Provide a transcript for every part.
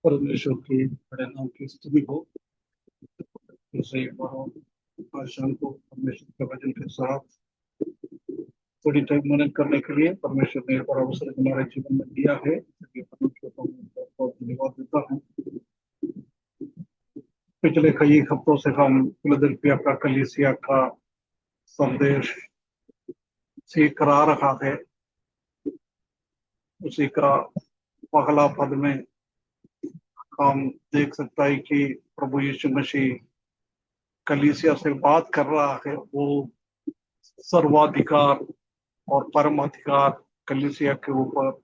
परमेश्वर की बड़े नाम की स्तुति हो। फिर से एक बार और आज शाम को परमेश्वर के वचन के साथ थोड़ी टाइम मनन करने के लिए परमेश्वर ने एक और अवसर हमारे जीवन में दिया है, इसलिए परमेश्वर को मैं बहुत बहुत धन्यवाद देता हूँ। पिछले कई हफ्तों से हम फिलाडेल्फिया का कलीसिया का संदेश सीख करा रहा है। उसी का पहला पद में हम देख सकता है कि प्रभु यीशु मसीह कलीसिया से बात कर रहा है। वो सर्वाधिकार और परम अधिकार कलीसिया के ऊपर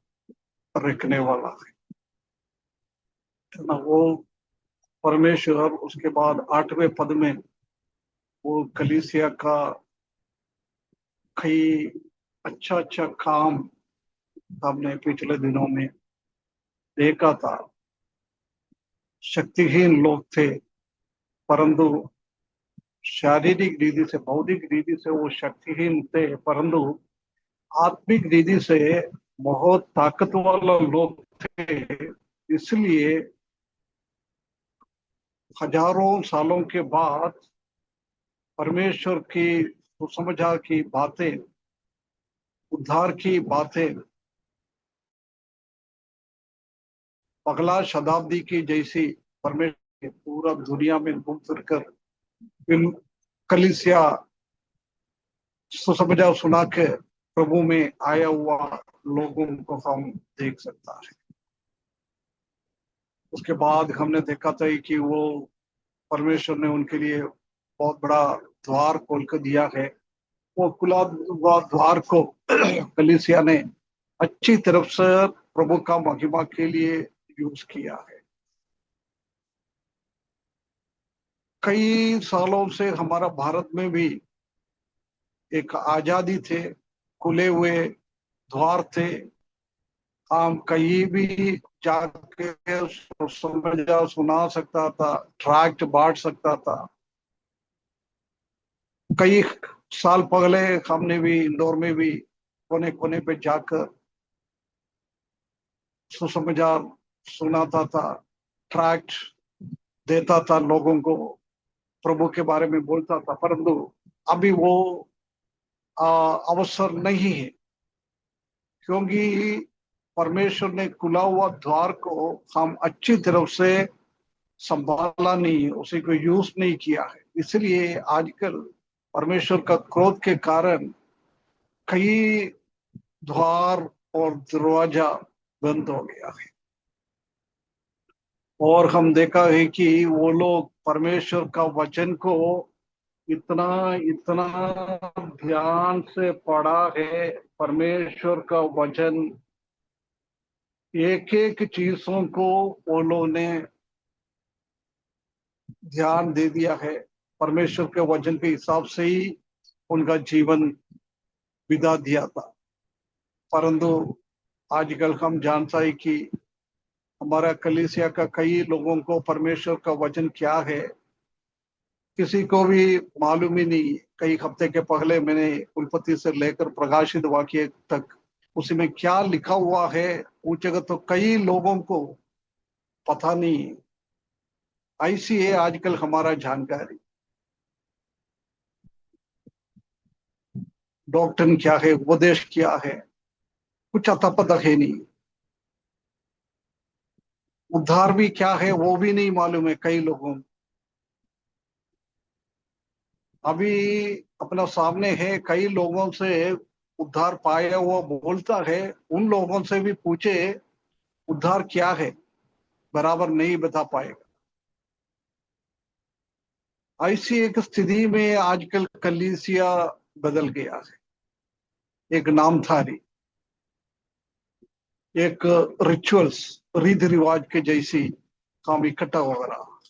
रखने वाला है ना। वो परमेश्वर उसके बाद 8वें पद में वो कलीसिया का कई अच्छा अच्छा काम हमने पिछले दिनों में देखा था। शक्तिहीन लोग थे, परंतु शारीरिक रीति से भौतिक रीति से वो शक्तिहीन थे, परंतु आत्मिक रीति से बहुत ताकत वाला लोग थे। इसलिए हजारों सालों के बाद परमेश्वर की सुसमाचार की बातें, उद्धार की बातें अगला शताब्दी की जैसी परमेश्वर पूरा दुनिया में घूम फिर कर कलीसिया सुसमाचार सुना के प्रभु में आया हुआ लोगों को हम देख सकता है। उसके बाद हमने देखा था कि वो परमेश्वर ने उनके लिए बहुत बड़ा द्वार खोल कर दिया है। वो खुला हुआ द्वार को कलीसिया ने अच्छी तरफ से प्रभु का महिमा के लिए यूज किया है। कई सालों से हमारा भारत में भी एक आजादी थे, खुले हुए द्वार थे। हम कहीं भी जाके समझा सुना सकता था, ट्रैक्ट बांट सकता था। कई साल पहले हमने भी इंदौर में भी कोने कोने पे जाकर सुसमाचार सुनाता था, ट्रैक्ट देता था लोगों को, प्रभु के बारे में बोलता था। परंतु अभी वो अवसर नहीं है, क्योंकि परमेश्वर ने खुला हुआ द्वार को हम अच्छी तरफ से संभाला नहीं, उसी को यूज नहीं किया है। इसलिए आजकल परमेश्वर का क्रोध के कारण कई द्वार और दरवाजा बंद हो गया है। और हम देखा है कि वो लोग परमेश्वर का वचन को इतना इतना ध्यान से पढ़ा है। परमेश्वर का वचन एक एक चीजों को वो लोग ने ध्यान दे दिया है। परमेश्वर के वचन के हिसाब से ही उनका जीवन बिता दिया था। परंतु आजकल हम जानता है कि हमारा कलीसिया का कई लोगों को परमेश्वर का वचन क्या है किसी को भी मालूम ही नहीं। कई हफ्ते के पहले मैंने कुलपति से लेकर प्रकाशित वाक्य तक उसमें क्या लिखा हुआ है पूछेगा तो कई लोगों को पता नहीं। ऐसी है आजकल हमारा जानकारी। डॉक्टर क्या है, उपदेश क्या है, कुछ अता पता है नहीं। उद्धार भी क्या है वो भी नहीं मालूम है कई लोगों को। अभी अपना सामने है, कई लोगों से उद्धार पाया हुआ बोलता है, उन लोगों से भी पूछे उद्धार क्या है, बराबर नहीं बता पाएगा। ऐसी एक स्थिति में आजकल कलीसिया बदल गया है। एक नामधारी, एक रिचुअल्स, रीति रिवाज के जैसी काम इकट्ठा हो रहा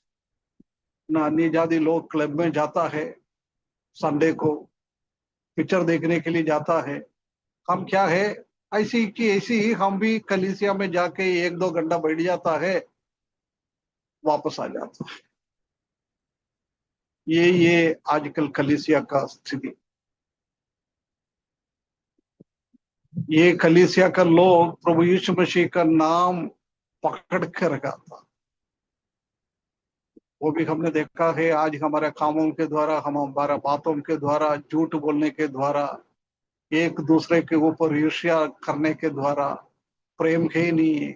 ना। अन्य जाति लोग क्लब में जाता है, संडे को पिक्चर देखने के लिए जाता है। हम क्या है, ऐसी की ऐसी ही हम भी कलीसिया में जाके 1-2 घंटा बैठ जाता है, वापस आ जाता है। ये आजकल कलीसिया का स्थिति। ये कलीसिया का लोग प्रभु यीशु मसीह का नाम पकड़ के रखा था, वो भी हमने देखा है। आज हमारे कामों के द्वारा, हम हमारे बातों के द्वारा, झूठ बोलने के द्वारा, एक दूसरे के ऊपर ईर्ष्या करने के द्वारा, प्रेम है नहीं,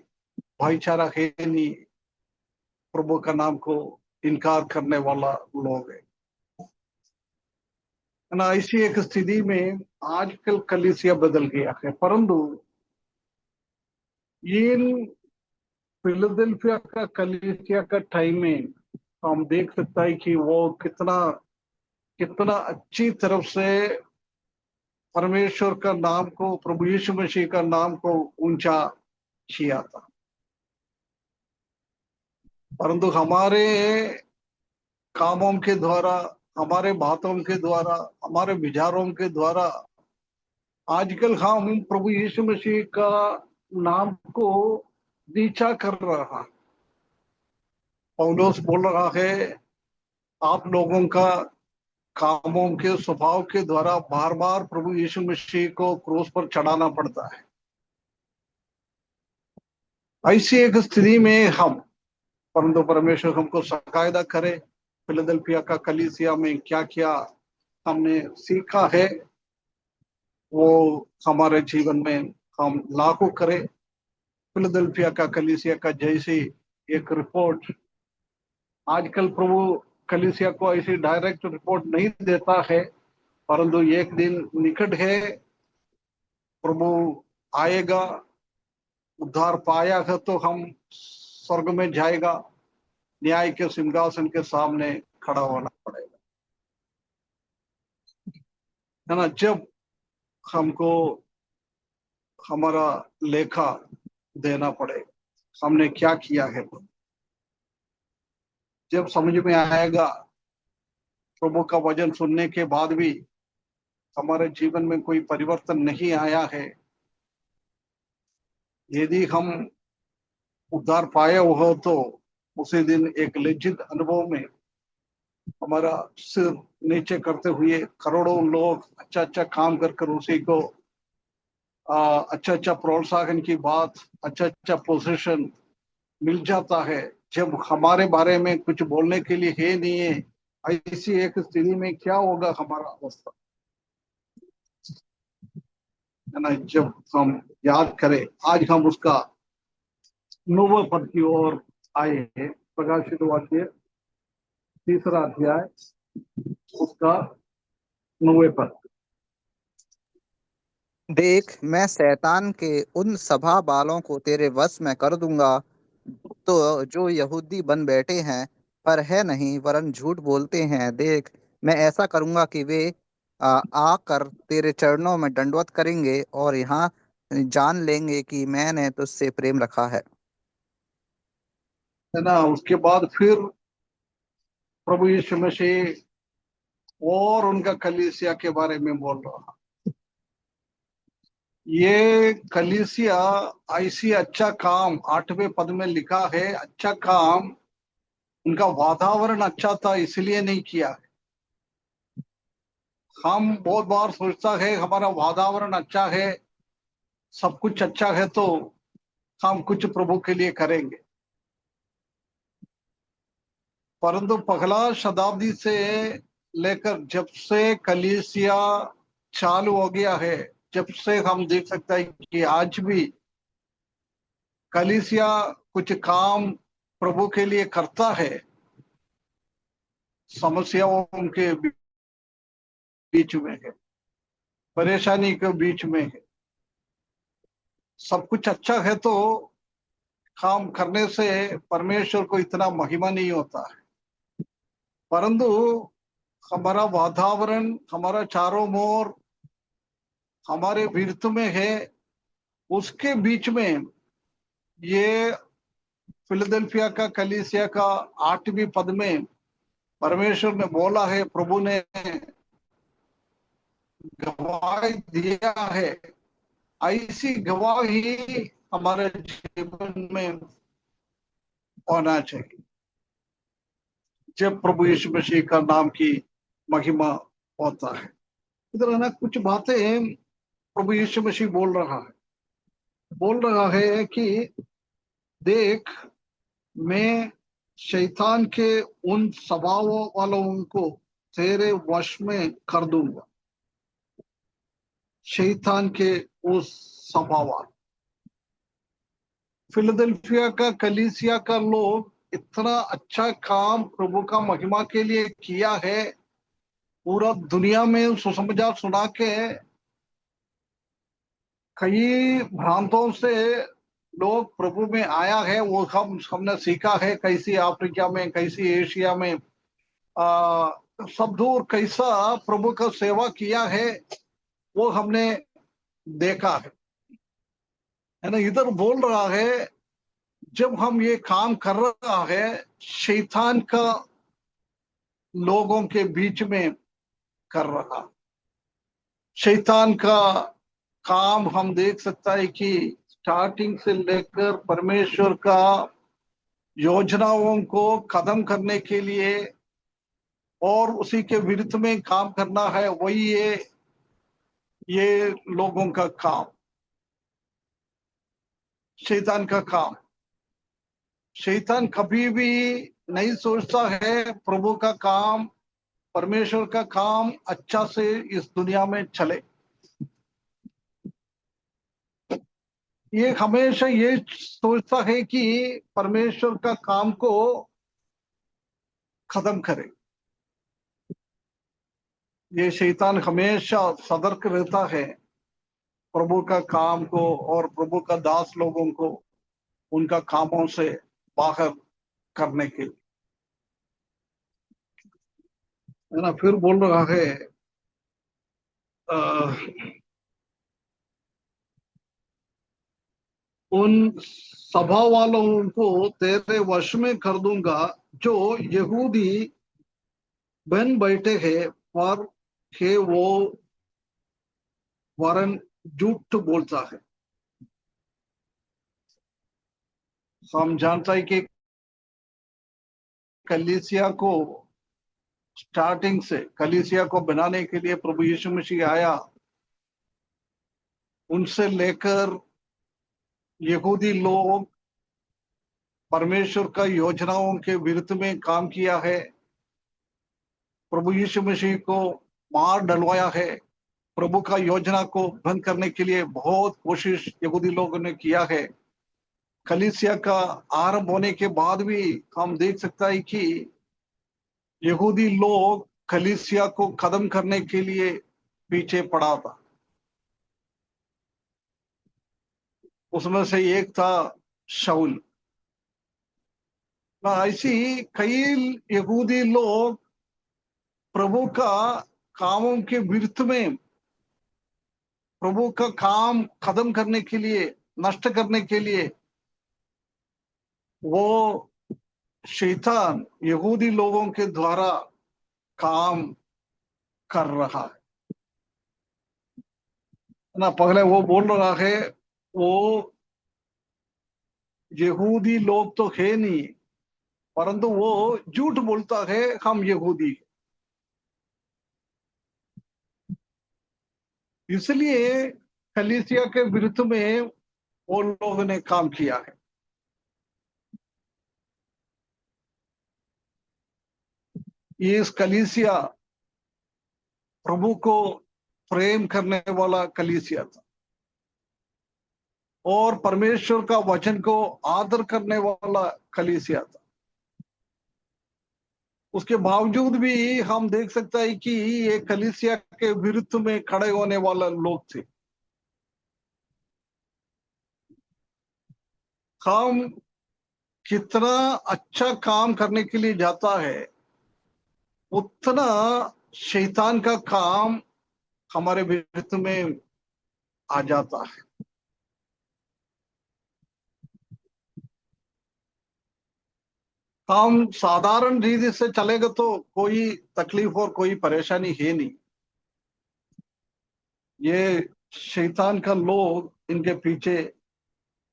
भाईचारा है नहीं, प्रभु का नाम को इनकार करने वाला लोग है ना। ऐसी एक स्थिति में आजकल कलीसिया बदल गया है। परंतु इन फिलाडेल्फिया का कलीसिया का टाइमिंग हम देख सकता है कि वो कितना कितना अच्छी तरफ से परमेश्वर का नाम को, प्रभु यीशु मसीह का नाम को ऊंचा किया था। परंतु हमारे कामों के द्वारा, हमारे बातों के द्वारा, हमारे विचारों के द्वारा आजकल हम प्रभु यीशु मसीह का नाम को नीचा कर रहा। पौलुस बोल रहा है, आप लोगों का कामों के स्वभाव के द्वारा बार बार प्रभु यीशु मसीह को क्रूस पर चढ़ाना पड़ता है। ऐसी एक स्थिति में हम, परंतु परमेश्वर हमको सकायदा करे, फिलाडेल्फिया का कलीसिया में क्या क्या हमने सीखा है वो हमारे जीवन में हम लागू करें। फिलाडेल्फिया का कलीसिया का जैसी एक रिपोर्ट, आजकल प्रभु कलीसिया को ऐसी डायरेक्ट रिपोर्ट नहीं देता है, परंतु एक दिन निकट है, प्रभु आएगा, उद्धार पाया है तो हम स्वर्ग में जाएगा, न्याय के सिंहासन के सामने खड़ा होना पड़ेगा, है ना। जब हमको हमारा लेखा देना पड़ेगा, हमने क्या किया है। जब समझ में आएगा, प्रभु का वचन सुनने के बाद भी हमारे जीवन में कोई परिवर्तन नहीं आया है, यदि हम उद्धार पाए हो तो उसी दिन एक लज्जित अनुभव में हमारा सिर नीचे करते हुए करोड़ों लोग अच्छा अच्छा काम कर उसी को अच्छा अच्छा प्रोत्साहन की बात, अच्छा अच्छा पोजीशन मिल जाता है। जब हमारे बारे में कुछ बोलने के लिए है नहीं है, ऐसी एक स्थिति में क्या होगा हमारा अवस्था, है ना। जब हम याद करें, आज हम उसका 9वें पद की ओर आए हैं। प्रकाशित वाक्य 3रा अध्याय, उसका 9वें पद। देख, मैं शैतान के उन सभा बालों को तेरे वश में कर दूंगा, तो जो यहूदी बन बैठे हैं पर है नहीं, वरन झूठ बोलते हैं। देख, मैं ऐसा करूंगा कि वे आकर तेरे चरणों में दंडवत करेंगे और यहाँ जान लेंगे कि मैंने तुझसे प्रेम रखा है। है ना। उसके बाद फिर प्रभु यीशु मसीह और उनका कलीसिया के बारे में बोल रहा। ये कलीसिया ऐसी अच्छा काम, 8वें पद में लिखा है, अच्छा काम, उनका वातावरण अच्छा था इसलिए नहीं किया है। हम बहुत बार सोचता है हमारा वातावरण अच्छा है, सब कुछ अच्छा है तो हम कुछ प्रभु के लिए करेंगे। परंतु पहला शताब्दी से लेकर जब से कलीसिया चालू हो गया है, जब से हम देख सकते हैं कि आज भी कलीसिया कुछ काम प्रभु के लिए करता है, समस्याओं के बीच में है, परेशानी के बीच में है, सब कुछ अच्छा है तो काम करने से परमेश्वर को इतना महिमा नहीं होता है। परंतु हमारा वातावरण, हमारा चारों ओर हमारे विरुद्ध में है, उसके बीच में ये फिलाडेल्फिया का कलीसिया का 8वीं पद में परमेश्वर ने बोला है, प्रभु ने गवाही दिया है, ऐसी गवाही हमारे जीवन में होना चाहिए जब प्रभु यीशु मसीह का नाम की महिमा होता है। इधर है ना, कुछ बातें प्रभु यीशु मसीह बोल रहा है कि देख, मैं शैतान के उन स्वभावों वालों को तेरे वश में कर दूंगा। शैतान के उस स्वभाव, फिलाडेल्फिया का कलीसिया का लोग इतना अच्छा काम प्रभु का महिमा के लिए किया है, पूरा दुनिया में सुसमाचार सुना के कई भ्रांतों से लोग प्रभु में आया है। वो हमने सीखा है, कैसी अफ्रीका में, कैसी एशिया में, आ, सब दूर कैसा प्रभु का सेवा किया है, वो हमने देखा है ना। इधर बोल रहा है जब हम ये काम कर रहा है, शैतान का लोगों के बीच में कर रहा, शैतान का काम हम देख सकता है कि स्टार्टिंग से लेकर परमेश्वर का योजनाओं को खत्म करने के लिए और उसी के विरुद्ध में काम करना है, वही ये लोगों का काम, शैतान का काम। शैतान कभी भी नहीं सोचता है प्रभु का काम, परमेश्वर का काम अच्छा से इस दुनिया में चले। ये हमेशा ये सोचता है कि परमेश्वर का काम को खत्म करे। ये शैतान हमेशा सतर्क रहता है प्रभु का काम को और प्रभु का दास लोगों को उनका कामों से बाहर करने के लिए, है ना। फिर बोल रहा है अ, उन सभा वालों को तेरे वश में कर दूंगा जो यहूदी बन बैठे हैं, पर हे वो वरन झूठ बोलता है। हम जानता है कि कलीसिया को स्टार्टिंग से कलीसिया को बनाने के लिए प्रभु यीशु मसीह आया, उनसे लेकर यहूदी लोग परमेश्वर का योजनाओं के विरुद्ध में काम किया है, प्रभु यीशु मसीह को मार डलवाया है, प्रभु का योजना को बंद करने के लिए बहुत कोशिश यहूदी लोगों ने किया है। कलीसिया का आरंभ होने के बाद भी हम देख सकता है कि यहूदी लोग कलीसिया को खत्म करने के लिए पीछे पड़ा था। उसमें से एक था शाऊल। ऐसी कई यहूदी लोग प्रभु का कामों के विरुद्ध में, प्रभु का काम खत्म करने के लिए, नष्ट करने के लिए, वो शैतान यहूदी लोगों के द्वारा काम कर रहा है ना। पहले वो बोल रहा है वो यहूदी लोग तो है नहीं, परंतु वो झूठ बोलता है हम यहूदी हैं। इसलिए कलीसिया के विरुद्ध में वो लोगों ने काम किया है। ये इस कलीसिया प्रभु को प्रेम करने वाला कलीसिया था और परमेश्वर का वचन को आदर करने वाला कलीसिया था। उसके बावजूद भी हम देख सकते हैं कि ये कलीसिया के विरुद्ध में खड़े होने वाला लोग थे। हम कितना अच्छा काम करने के लिए जाता है, उतना शैतान का काम हमारे विरुद्ध में आ जाता है। हम साधारण रीति से चलेगा तो कोई तकलीफ और कोई परेशानी है नहीं। ये शैतान का लोग इनके पीछे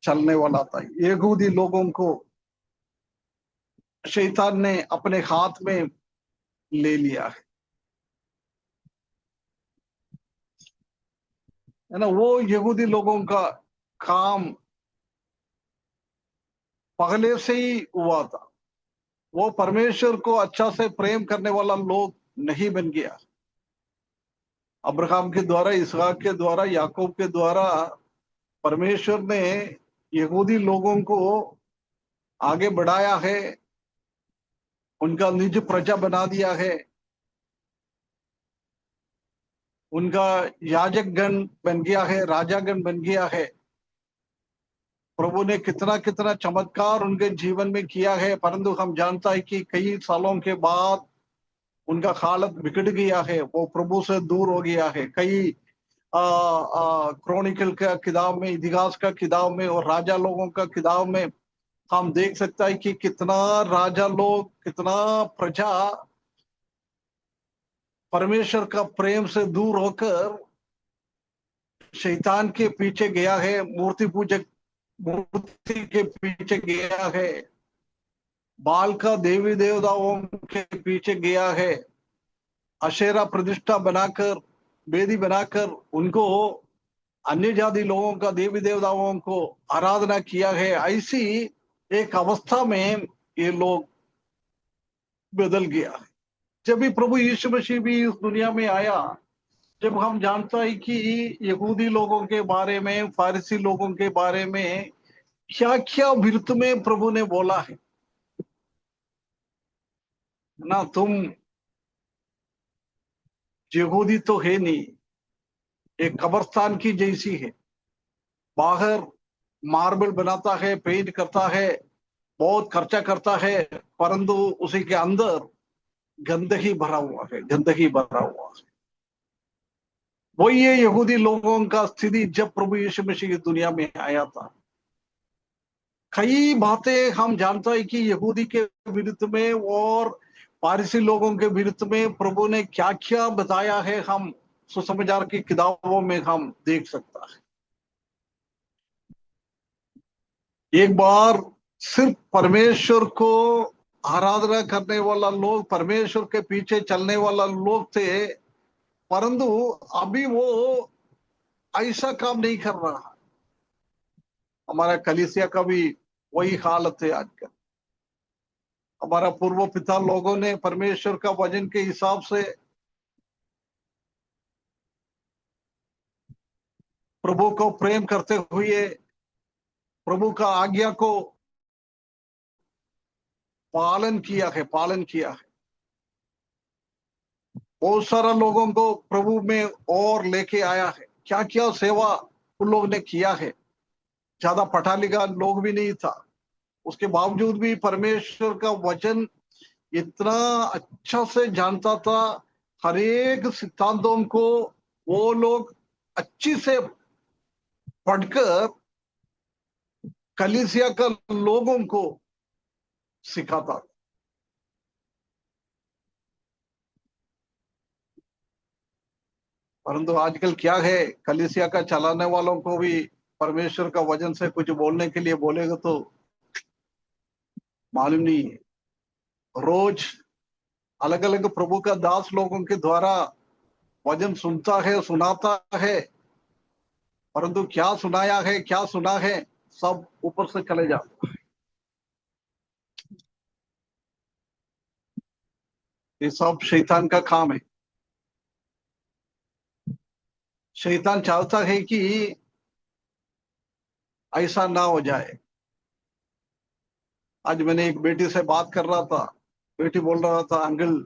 चलने वाला था। यहूदी लोगों को शैतान ने अपने हाथ में ले लिया है ना। वो यहूदी लोगों का काम पहले से ही हुआ था। वो परमेश्वर को अच्छा से प्रेम करने वाला लोग नहीं बन गया। अब्राहम के द्वारा, इसहाक के द्वारा, याकूब के द्वारा परमेश्वर ने यहूदी लोगों को आगे बढ़ाया है, उनका निज प्रजा बना दिया है, उनका याजक गण बन गया है, राजागण बन गया है। प्रभु ने कितना कितना चमत्कार उनके जीवन में किया है, परंतु हम जानता है कि कई सालों के बाद उनका हालत बिगड़ गया है, वो प्रभु से दूर हो गया है। कई क्रॉनिकल का किताब में, इतिहास का किताब में और राजा लोगों का किताब में हम देख सकता है कि कितना राजा लोग, कितना प्रजा परमेश्वर का प्रेम से दूर होकर शैतान के पीछे गया है, मूर्ति पूजक मूर्ति के पीछे गया है, बाल का देवी देवताओं के पीछे गया है, अशेरा प्रतिष्ठा बनाकर, वेदी बनाकर उनको, अन्य जाति लोगों का देवी देवताओं को आराधना किया है। ऐसी एक अवस्था में ये लोग बदल गया है। जब भी प्रभु यीशु मसीह भी इस दुनिया में आया, जब हम जानता है कि यहूदी लोगों के बारे में, फारसी लोगों के बारे में क्या क्या विरुद्ध में प्रभु ने बोला है ना, तुम यहूदी तो है नहीं, एक कब्रस्तान की जैसी है। बाहर मार्बल बनाता है, पेंट करता है, बहुत खर्चा करता है, परंतु उसी के अंदर गंदगी भरा हुआ है, गंदगी भरा हुआ है। वही है यहूदी लोगों का स्थिति जब प्रभु यीशु मसीह इस दुनिया में आया था। कई बातें हम जानता है कि यहूदी के विरुद्ध में और पारसी लोगों के विरुद्ध में प्रभु ने क्या क्या बताया है, हम सुसमाचार की किताबों में हम देख सकता है। एक बार सिर्फ परमेश्वर को आराधना करने वाला लोग, परमेश्वर के पीछे चलने वाला लोग थे, परंतु अभी वो ऐसा काम नहीं कर रहा। हमारा कलीसिया का भी वही हालत है आजकल। हमारा पूर्व पिता लोगों ने परमेश्वर का वचन के हिसाब से प्रभु को प्रेम करते हुए प्रभु का आज्ञा को पालन किया है, पालन किया है। बहुत सारा लोगों को प्रभु में और लेके आया है। क्या क्या सेवा उन लोग ने किया है। ज्यादा पढ़ा लिखा लोग भी नहीं था, उसके बावजूद भी परमेश्वर का वचन इतना अच्छा से जानता था। हर एक सिद्धांतों को वो लोग अच्छी से पढ़कर कलीसिया का लोगों को सिखाता। परंतु आजकल क्या है, कलीसिया का चलाने वालों को भी परमेश्वर का वचन से कुछ बोलने के लिए बोलेगा तो मालूम नहीं है। रोज अलग अलग प्रभु का दास लोगों के द्वारा वचन सुनता है, सुनाता है, परंतु क्या सुनाया है, क्या सुना है, सब ऊपर से चले जाता है। ये सब शैतान का काम है। शैतान चाहता है कि ऐसा ना हो जाए। आज मैंने एक बेटी से बात कर रहा था, बेटी बोल रहा था, अंकल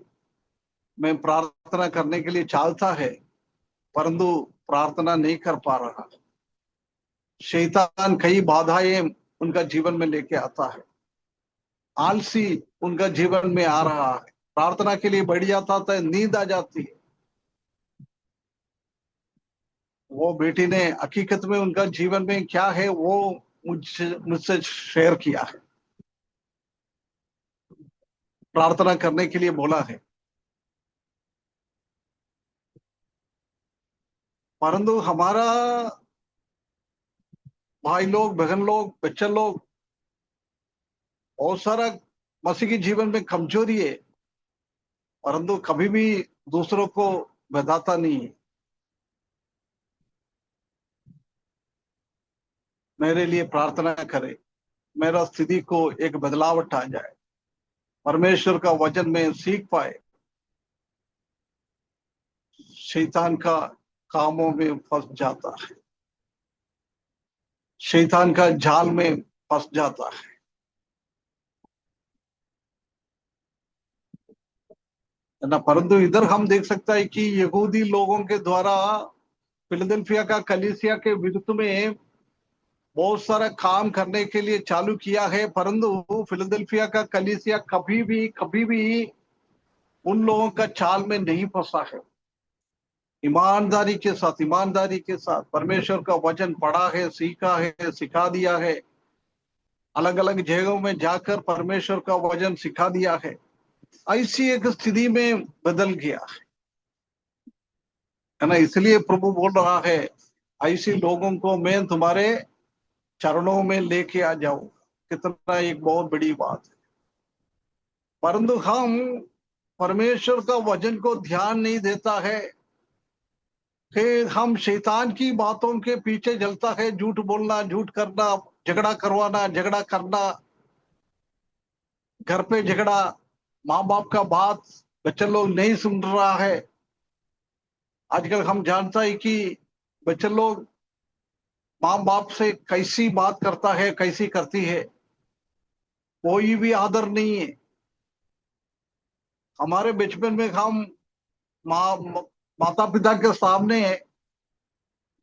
मैं प्रार्थना करने के लिए चाहता है, परंतु प्रार्थना नहीं कर पा रहा। शैतान कई बाधाएं उनका जीवन में लेके आता है, आलसी उनका जीवन में आ रहा है, प्रार्थना के लिए बैठ जाता था, नींद आ जाती है। वो बेटी ने हकीकत में उनका जीवन में क्या है वो मुझसे शेयर किया है, प्रार्थना करने के लिए बोला है। परंतु हमारा भाई लोग, बहन लोग, बच्चे लोग, बहुत सारा मसीह के जीवन में कमजोरी है, परंतु कभी भी दूसरों को बताता नहीं है। मेरे लिए प्रार्थना करे, मेरा स्थिति को एक बदलाव आ जाए। परमेश्वर का वचन में सीख पाए, शैतान का कामों में फंस जाता है, शैतान का जाल में फंस जाता है ना। परंतु इधर हम देख सकता है कि यहूदी लोगों के द्वारा फिलाडेल्फिया का कलीसिया के विरुद्ध में बहुत सारा काम करने के लिए चालू किया है, परंतु फिलाडेल्फिया का कलीसिया कभी भी उन लोगों का चाल में नहीं फंसा है। ईमानदारी के साथ परमेश्वर का वचन पढ़ा है, सीखा है, सिखा दिया है, अलग अलग जगहों में जाकर परमेश्वर का वचन सिखा दिया है, ऐसी एक स्थिति में बदल गया है ना। इसलिए प्रभु बोल रहा है, ऐसे लोगों को मैं तुम्हारे चरणों में लेके आ जाऊं। कितना एक बहुत बड़ी बात है। परंतु हम परमेश्वर का वचन को ध्यान नहीं देता है, फिर हम शैतान की बातों के पीछे चलता है, झूठ बोलना, झूठ करना, झगड़ा करवाना, झगड़ा करना, घर पे झगड़ा, माँ बाप का बात बच्चे लोग नहीं सुन रहा है। आजकल हम जानता है कि बच्चे लोग माँ बाप से कैसी बात करता है, कैसी करती है, कोई भी आदर नहीं है। हमारे बचपन में हम माँ माता पिता के सामने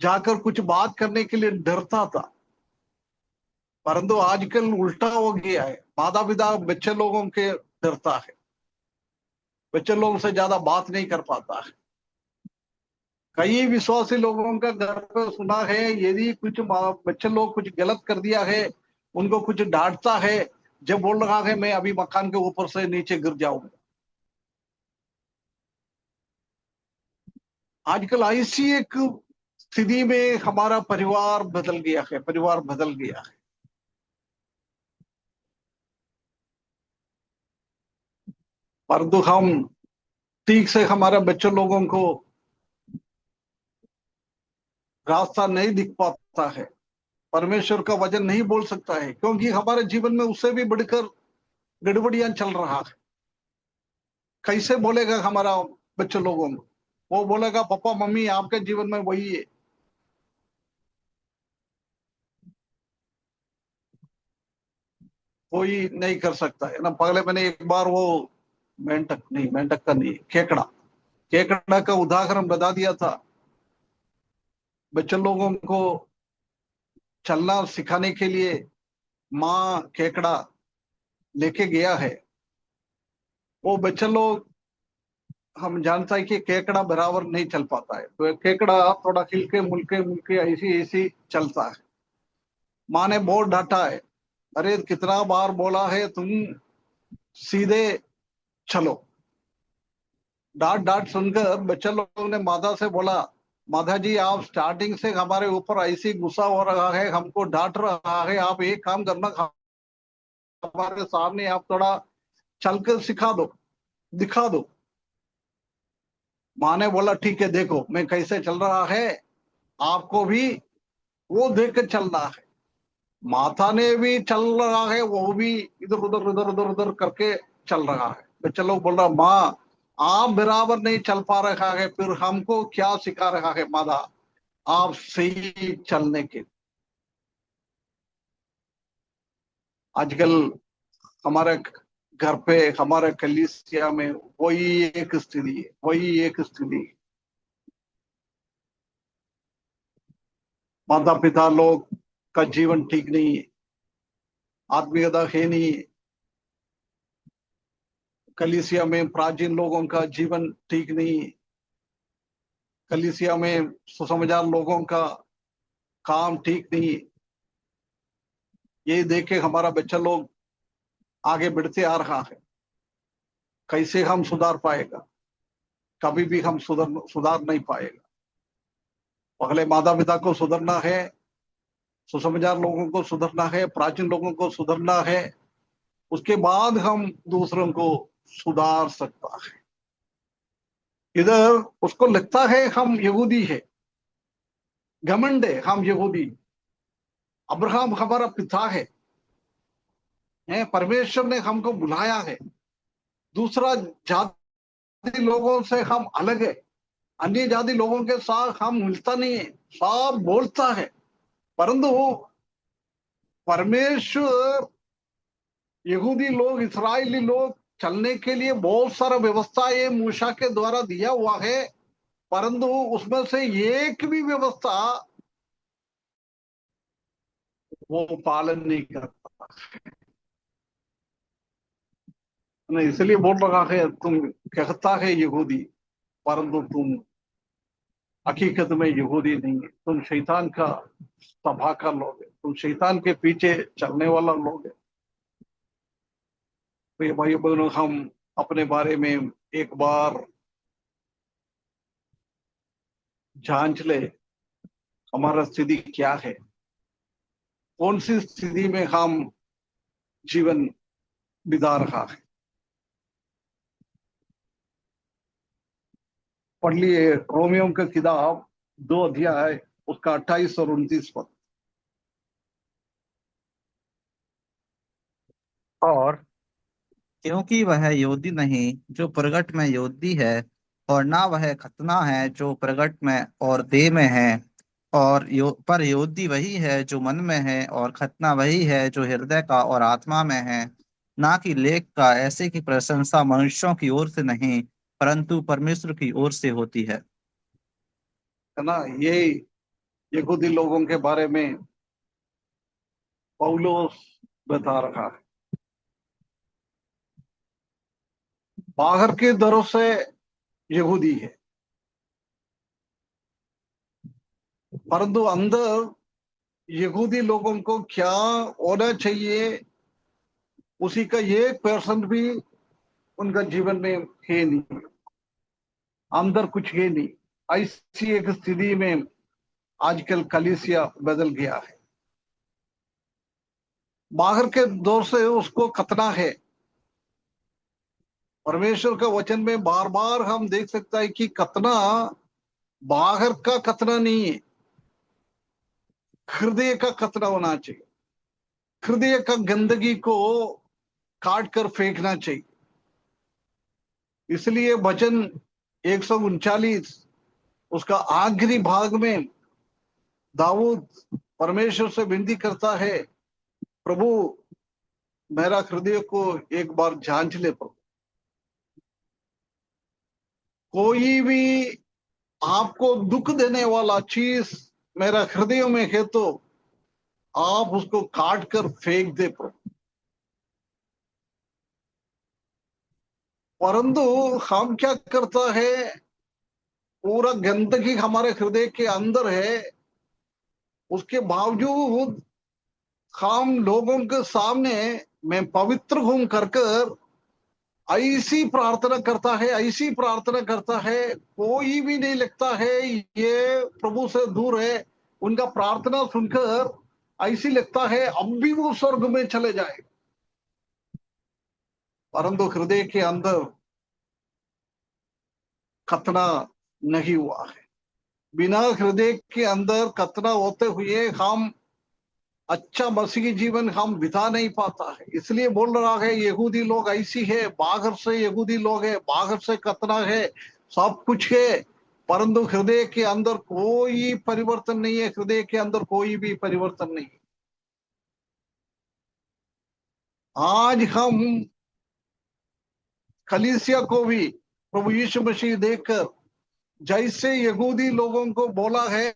जाकर कुछ बात करने के लिए डरता था, परंतु आजकल उल्टा हो गया है। माता पिता बच्चे लोगों के डरता है, बच्चे लोगों से ज्यादा बात नहीं कर पाता है। कई विश्वासी लोगों का घर पे सुना है, यदि कुछ बच्चे लोग कुछ गलत कर दिया है, उनको कुछ डांटता है, जब बोल रहा है मैं अभी मकान के ऊपर से नीचे गिर जाऊंगा। आजकल ऐसी एक स्थिति में हमारा परिवार बदल गया है, परिवार बदल गया है। परंतु हम ठीक से हमारे बच्चों लोगों को रास्ता नहीं दिख पाता है, परमेश्वर का वचन नहीं बोल सकता है, क्योंकि हमारे जीवन में उससे भी बढ़कर गड़बड़ियां चल रहा है। कैसे बोलेगा हमारा बच्चों लोगों को? वो बोलेगा पापा मम्मी आपके जीवन में वही है। कोई नहीं कर सकता है ना। पहले मैंने एक बार वो मेंढक का नहीं, केकड़ा केकड़ा का उदाहरण बता दिया था। बच्चों लोगों को चलना सिखाने के लिए माँ केकड़ा लेके गया है। वो बच्चे लोग, हम जानता है कि केकड़ा बराबर नहीं चल पाता है, तो केकड़ा थोड़ा हिलके मुलके मुलके ऐसी ऐसी चलता है। माँ ने बहुत डांटा है, अरे कितना बार बोला है तुम सीधे चलो। डांट डांट सुनकर बच्चे लोगों ने माता से बोला, माता जी आप स्टार्टिंग से हमारे ऊपर ऐसी गुस्सा हो रहा है, हमको डांट रहा है, आप एक काम करना, हमारे सामने आप थोड़ा चलकर सिखा दो, दिखा दो। माँ ने बोला ठीक है, देखो मैं कैसे चल रहा है, आपको भी वो देख कर चलना है। माता ने भी चल रहा है, वो भी इधर उधर इधर उधर उधर करके चल रहा है। बच्चा लोग बोल रहा, माँ आप बराबर नहीं चल पा रहा है, फिर हमको क्या सिखा रहा है माता, आप सही चलने के। आजकल हमारे घर पे, हमारे कलीसिया में वही एक स्थिति है, वही एक स्थिति है। माता पिता लोग का जीवन ठीक नहीं है, आत्मीयता है नहीं है। कलीसिया में प्राचीन लोगों का जीवन ठीक नहीं है। कलीसिया में सुसमाचार लोगों का काम ठीक नहीं है। ये देख के हमारा बच्चा लोग आगे बढ़ते आ रहा है। कैसे हम सुधार पाएगा? कभी भी हम सुधार नहीं पाएगा। पहले माता पिता को सुधरना है, सुसमाचार लोगों को सुधरना है, प्राचीन लोगों को सुधरना है, उसके बाद हम दूसरों को सुधार सकता है। इधर उसको लगता है हम यहूदी है, घमंड है, हम यहूदी, अब्राहम हमारा पिता है, परमेश्वर ने हमको बुलाया है, दूसरा जाति लोगों से हम अलग है, अन्य जाति लोगों के साथ हम मिलता नहीं है, सब बोलता है, परंतु परमेश्वर यहूदी लोग, इस्राएली लोग चलने के लिए बहुत सारा व्यवस्था ये मूसा के द्वारा दिया हुआ है, परंतु उसमें से एक भी व्यवस्था वो पालन नहीं करता। मैं इसलिए बोल रहा है, तुम कहता है यहूदी, परंतु तुम हकीकत में यहूदी नहीं है, तुम शैतान का सभा का लोग है, तुम शैतान के पीछे चलने वाला लोग है। तो ये भाई बहनों, हम अपने बारे में एक बार जांच ले, हमारा स्थिति क्या है, कौन सी स्थिति में हम जीवन बिता रहा है। पढ़ लिए रोमियो का किताब 2 अध्याय, उसका 28 और 29 पद। और क्योंकि वह यहूदी नहीं जो प्रगट में यहूदी है, और ना वह खतना है जो प्रगट में और देह में है, पर यहूदी वही है जो मन में है, और खतना वही है जो हृदय का और आत्मा में है। ना कि लेख का, ऐसे की प्रशंसा मनुष्यों की ओर से नहीं, परंतु परमेश्वर की ओर से होती है। है ना, ये यहूदी लोगों के बारे में पौलुस बता रहा है। बाहर के दरों से यहूदी है, परंतु अंदर यहूदी लोगों को क्या होना चाहिए, उसी का 1% भी उनका जीवन में है नहीं, अंदर कुछ है नहीं। ऐसी एक स्थिति में आजकल कलीसिया बदल गया है। बाहर के दौर से उसको खतना है। परमेश्वर का वचन में बार बार हम देख सकते हैं कि खतना बाहर का खतना नहीं है, हृदय का खतना होना चाहिए। हृदय का गंदगी को काट कर फेंकना चाहिए। इसलिए वचन 139 उसका आखिरी भाग में दाऊद परमेश्वर से विनती करता है, प्रभु मेरा हृदय को एक बार जांच ले प्रभु। कोई भी आपको दुख देने वाला चीज मेरा हृदय में है तो आप उसको काट कर फेंक दे प्रभु। परंतु हम क्या करता है, पूरा गंदगी हमारे हृदय के अंदर है, उसके बावजूद हम लोगों के सामने मैं पवित्र हूं कर कर ऐसी प्रार्थना करता है, ऐसी प्रार्थना करता है, कोई भी नहीं लगता है ये प्रभु से दूर है। उनका प्रार्थना सुनकर ऐसी लगता है अब भी वो स्वर्ग में चले जाए, परंतु हृदय के अंदर खतना नहीं हुआ है। बिना हृदय के अंदर खतना होते हुए हम अच्छा मसीही जीवन हम बिता नहीं पाता है। इसलिए बोल रहा है यहूदी लोग ऐसी है, बाहर से यहूदी लोग है, बाहर से खतना है, सब कुछ है, परंतु हृदय के अंदर कोई परिवर्तन नहीं है। हृदय के अंदर कोई भी परिवर्तन नहीं। आज हम कलीसिया को भी प्रभु यीशु मसीह देखकर जैसे यहूदी लोगों को बोला है,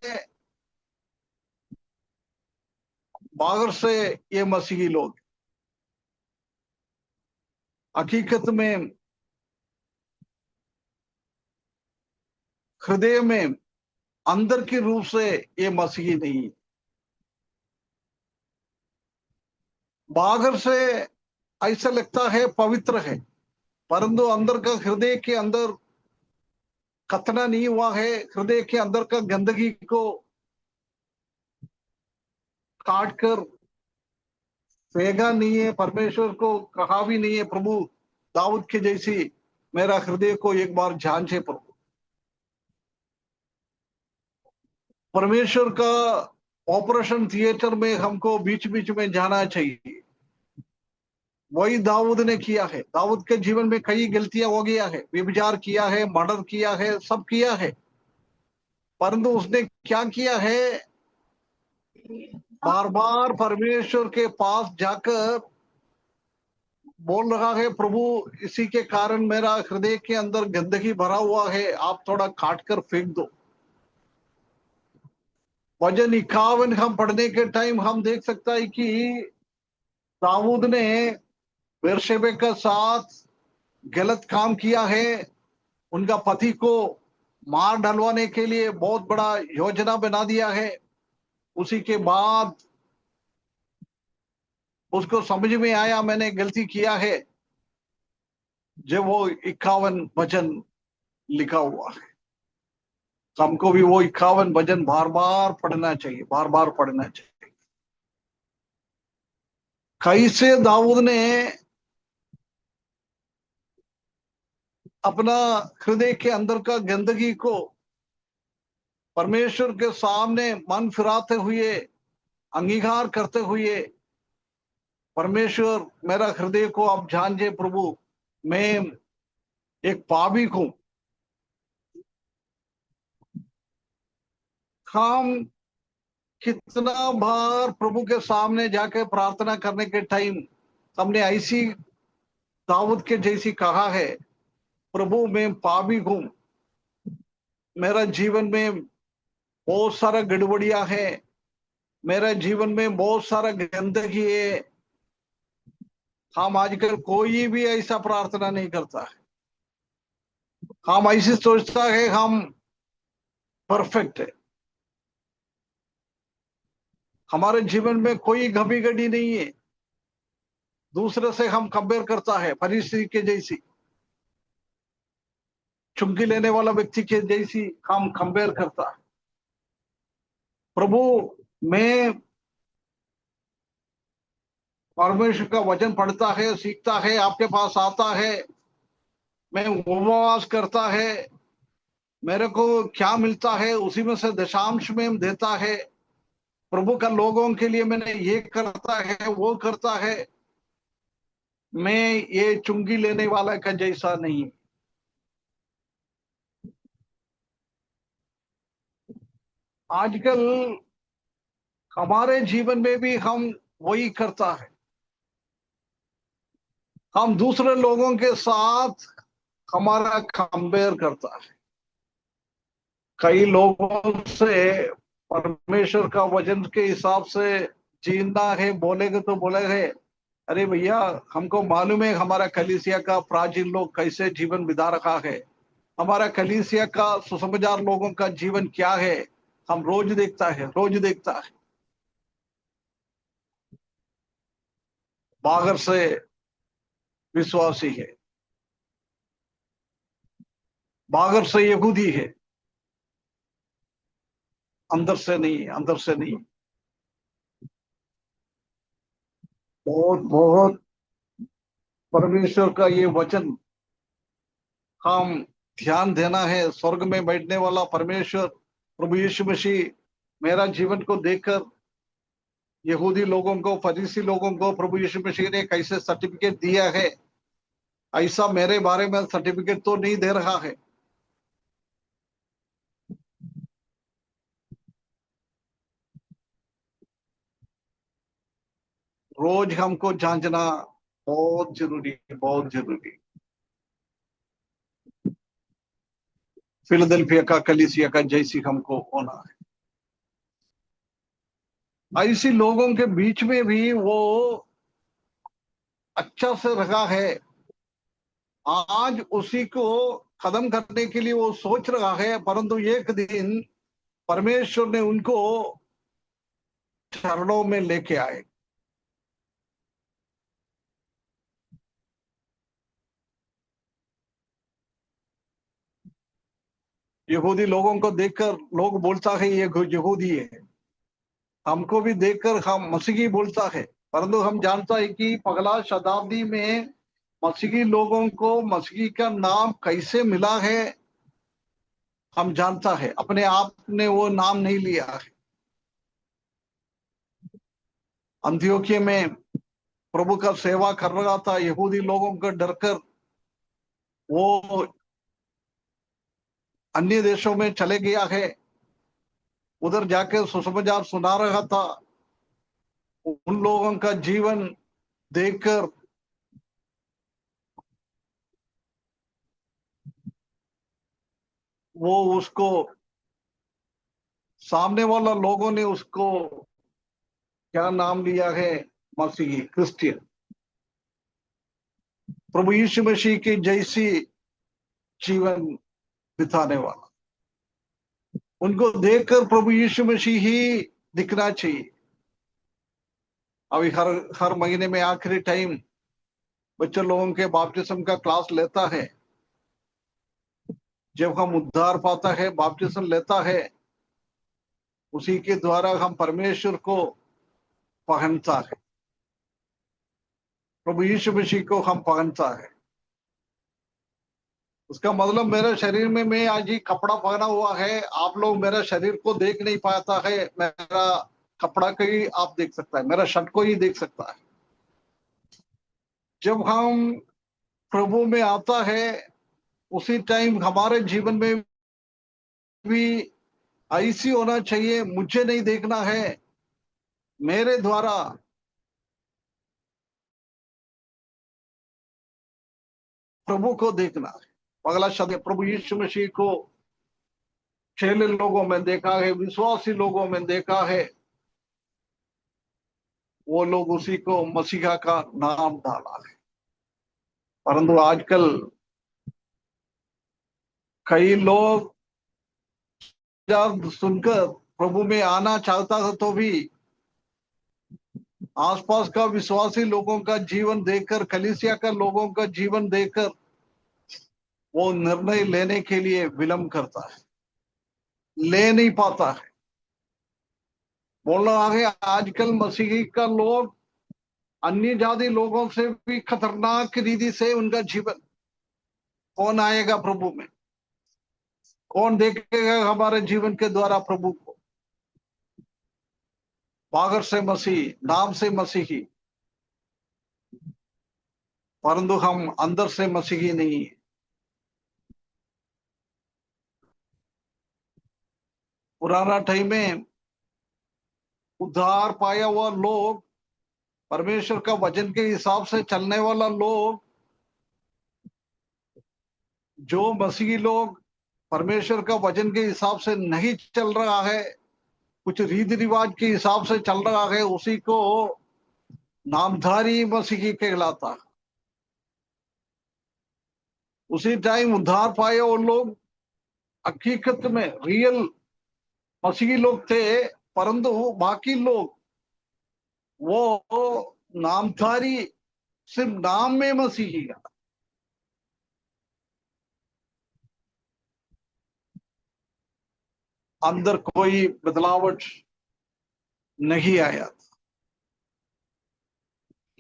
बाहर से ये मसीही लोग हकीकत में हृदय में अंदर के रूप से ये मसीही नहीं है। बाहर से ऐसा लगता है पवित्र है, परंतु अंदर का हृदय के अंदर खतना नहीं हुआ है। हृदय के अंदर का गंदगी को काट कर फेंका नहीं है, परमेश्वर को कहा भी नहीं है प्रभु दाऊद के जैसी मेरा हृदय को एक बार जांचे प्रभु। परमेश्वर का ऑपरेशन थिएटर में हमको बीच बीच में जाना चाहिए। वही दाऊद ने किया है। दाऊद के जीवन में कई गलतियां हो गया है, व्यभिचार किया है, मर्डर किया है, सब किया है। परंतु उसने क्या किया है, बार बार परमेश्वर के पास जाकर बोल रहा है, प्रभु इसी के कारण मेरा हृदय के अंदर गंदगी भरा हुआ है, आप थोड़ा काट कर फेंक दो। वजन 51 हम पढ़ने के टाइम हम देख सकता है कि दाऊद ने बेरशेबे के साथ गलत काम किया है। उनका पति को मार डलवाने के लिए बहुत बड़ा योजना बना दिया है। उसी के बाद उसको समझ में आया मैंने गलती किया है, जब वो 51 वचन लिखा हुआ है। हमको भी वो 51 वचन बार बार पढ़ना चाहिए, बार बार पढ़ना चाहिए। कैसे दाऊद ने अपना हृदय के अंदर का गंदगी को परमेश्वर के सामने मन फिराते हुए, अंगीकार करते हुए, परमेश्वर मेरा हृदय को आप जानिए प्रभु, मैं एक पापी हूं। हम कितना बार प्रभु के सामने जाके प्रार्थना करने के टाइम हमने ऐसी दाऊद के जैसी कहा है, प्रभु मैं पापी हूं, मेरा जीवन में बहुत सारा गड़बड़ियां है, मेरे जीवन में बहुत सारा गंदगी है। हम आजकल कोई भी ऐसा प्रार्थना नहीं करता है। हम ऐसे सोचता है हम परफेक्ट है, हमारे जीवन में कोई घबी गड़ी नहीं है। दूसरे से हम कंपेयर करता है, परिस्थिति के जैसी, चुंगी लेने वाला व्यक्ति के जैसी हम कंपेयर करता है। प्रभु मैं परमेश्वर का वचन पढ़ता है, सीखता है, आपके पास आता है, मैं उपवास करता है, मेरे को क्या मिलता है उसी में से दशांश में देता है। प्रभु का लोगों के लिए मैंने ये करता है, वो करता है। मैं ये चुंगी लेने वाला का जैसा नहीं। आजकल हमारे जीवन में भी हम वही करता है। हम दूसरे लोगों के साथ हमारा कंपेयर करता है। कई लोगों से परमेश्वर का वचन के हिसाब से जीना है बोलेंगे तो बोलेंगे, अरे भैया हमको मालूम है हमारा कलीसिया का प्राचीन लोग कैसे जीवन बिता रखा है, हमारा कलीसिया का सुसमाचार लोगों का जीवन क्या है, हम रोज देखता है, रोज देखता है। बाहर से विश्वासी है, बाहर से यहूदी है, अंदर से नहीं, अंदर से नहीं। बहुत बहुत परमेश्वर का ये वचन हम ध्यान देना है। स्वर्ग में बैठने वाला परमेश्वर प्रभु यीशु मसीह मेरा जीवन को देखकर यहूदी लोगों को, फरीसी लोगों को प्रभु यीशु मसीह ने कैसे सर्टिफिकेट दिया है, ऐसा मेरे बारे में सर्टिफिकेट तो नहीं दे रहा है। रोज हमको जांचना बहुत जरूरी है, बहुत जरूरी। फिलदेल्फिया का कलीसिया का जैसी हमको होना है। ऐसी लोगों के बीच में भी वो अच्छा से रहा है। आज उसी को खत्म करने के लिए वो सोच रहा है, परंतु एक दिन परमेश्वर ने उनको चरणों में लेके आए। यहूदी लोगों को देखकर लोग बोलता है ये यहूदी है, हमको भी देखकर हम मसीही बोलता है। परंतु हम जानता है कि पगला शताब्दी में मसीही लोगों को मसीही का नाम कैसे मिला है, हम जानता है। अपने आप ने वो नाम नहीं लिया है। अंत्योक्या में प्रभु का सेवा कर रहा था, यहूदी लोगों का डर कर वो अन्य देशों में चले गया है। उधर जाके सुसमाचार सुना रहा था। उन लोगों का जीवन देखकर वो उसको सामने वाला लोगों ने उसको क्या नाम लिया है, मसीही, क्रिश्चियन। प्रभु यीशु मसीह की जैसी जीवन बिताने वाला, उनको देखकर प्रभु यीशु मसीह ही दिखना चाहिए। अभी हर हर महीने में आखिरी टाइम बच्चे लोगों के बपतिस्म का क्लास लेता है। जब हम उद्धार पाता है, बपतिस्म लेता है, उसी के द्वारा हम परमेश्वर को पहनता है, प्रभु यीशु मसीह को हम पहनता है। उसका मतलब मेरे शरीर में मैं आज ही कपड़ा पहना हुआ है, आप लोग मेरे शरीर को देख नहीं पाता है, मेरा कपड़ा को ही आप देख सकता है, मेरा शर्ट को ही देख सकता है। जब हम प्रभु में आता है, उसी टाइम हमारे जीवन में भी ऐसी होना चाहिए, मुझे नहीं देखना है, मेरे द्वारा प्रभु को देखना है। अगला शब्द है, प्रभु यीशु मसीह को चेले लोगों में देखा है, विश्वासी लोगों में देखा है, वो लोग उसी को मसीहा का नाम डाला है। परंतु आजकल कई लोग जब सुनकर प्रभु में आना चाहता था तो भी आसपास का विश्वासी लोगों का जीवन देखकर, कलीसिया का लोगों का जीवन देखकर वो निर्णय लेने के लिए विलंब करता है, ले नहीं पाता है। बोल रहा है आजकल मसीही का लोग अन्य जाति लोगों से भी खतरनाक रीति से उनका जीवन। कौन आएगा प्रभु में? कौन देखेगा हमारे जीवन के द्वारा प्रभु को? बाहर से मसीह, नाम से मसीही, परंतु हम अंदर से मसीही नहीं है। पुराना टाइम में उद्धार पाया हुआ लोग, परमेश्वर का वचन के हिसाब से चलने वाला लोग, जो मसीही लोग परमेश्वर का वचन के हिसाब से नहीं चल रहा है, कुछ रीति रिवाज के हिसाब से चल रहा है, उसी को नामधारी मसीही कहलाता है। उसी टाइम उद्धार पाए वो लोग हकीकत में रियल मसीही लोग थे, परंतु बाकी लोग वो नामधारी, सिर्फ नाम में मसीही है। अंदर कोई बदलावट नहीं आया।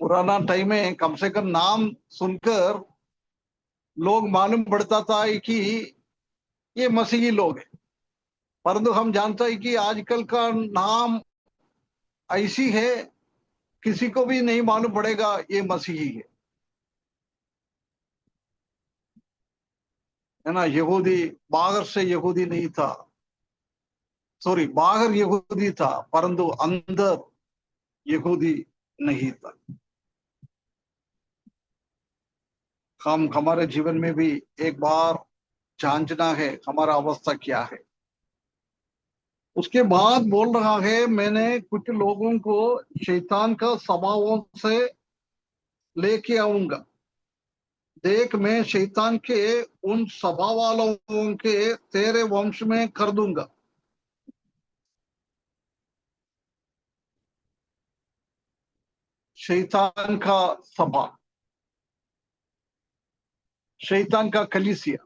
पुराना टाइम में कम से कम नाम सुनकर लोग मालूम पड़ता था कि ये मसीही लोग हैं। परंतु हम जानते हैं कि आजकल का नाम ऐसी है, किसी को भी नहीं मालूम पड़ेगा ये मसीही है ना। यहूदी बाहर से यहूदी नहीं था, सॉरी, बाहर यहूदी था परंतु अंदर यहूदी नहीं था। हम हमारे जीवन में भी एक बार जांचना है हमारा अवस्था क्या है। उसके बाद बोल रहा है, मैंने कुछ लोगों को शैतान का स्वभावों से लेके आऊंगा। देख, मैं शैतान के उन स्वभाव वालों के तेरे वंश में कर दूंगा। शैतान का स्वभाव, शैतान का कलीसिया,